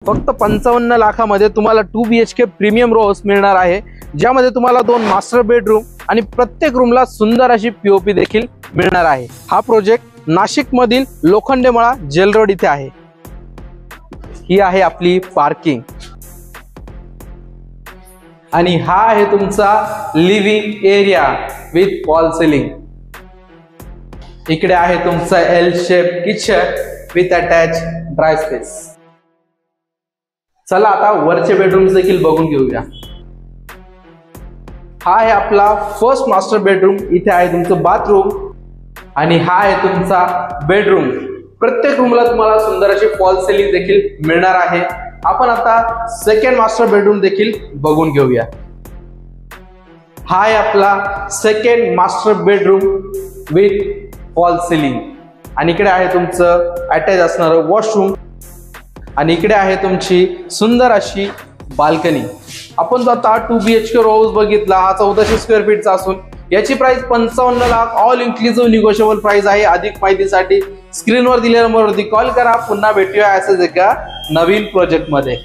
फक्त 55 लाखामध्ये तुम्हाला 2 BHK premium row house मिळणार आहे, ज्यामध्ये तुम्हाला 2 मास्टर बेडरूम आणि प्रत्येक रूमला सुंदर अशी POP देखील मिळणार आहे। हा प्रोजेक्ट नाशिक मधील लोखंडेमळा जेल रोड इथे आहे। ही आहे आपली पार्किंग आणि हा आहे तुमचा living area with fall ceiling. इकडे आहे तुमचा L shape kitchen with attach dry space. चला आता वरचे बेडरूम्स देखील बघून घेऊया। हा आहे आपला फर्स्ट मास्टर बेडरूम, इथे आहे तुमचं बाथरूम आणि हा आहे तुमचा बेडरूम। प्रत्येक रूमला तुम्हाला सुंदर अशी फॉल सीलिंग देखील मिळणार आहे। आपण आता सेकंड मास्टर बेडरूम देखील बघून घेऊया। हा आहे आपला second master bedroom with fall ceiling आणि इकडे आहे तुमचं अटॅच असणारं वॉशरूम आणि इकडे आहे तुमची सुंदर अशी बाल्कनी। आपण जो आता 2 BHK रो हाऊस बघितला, हा 1400 स्क्वेअर फीटचा असून याची price 55 lakh all inclusive negotiable price आहे। अधिक माहितीसाठी स्क्रीनवर दिलेल्या नंबरवरती कॉल करा। पुन्हा भेटूया असेच एका नवीन प्रोजेक्ट मध्ये।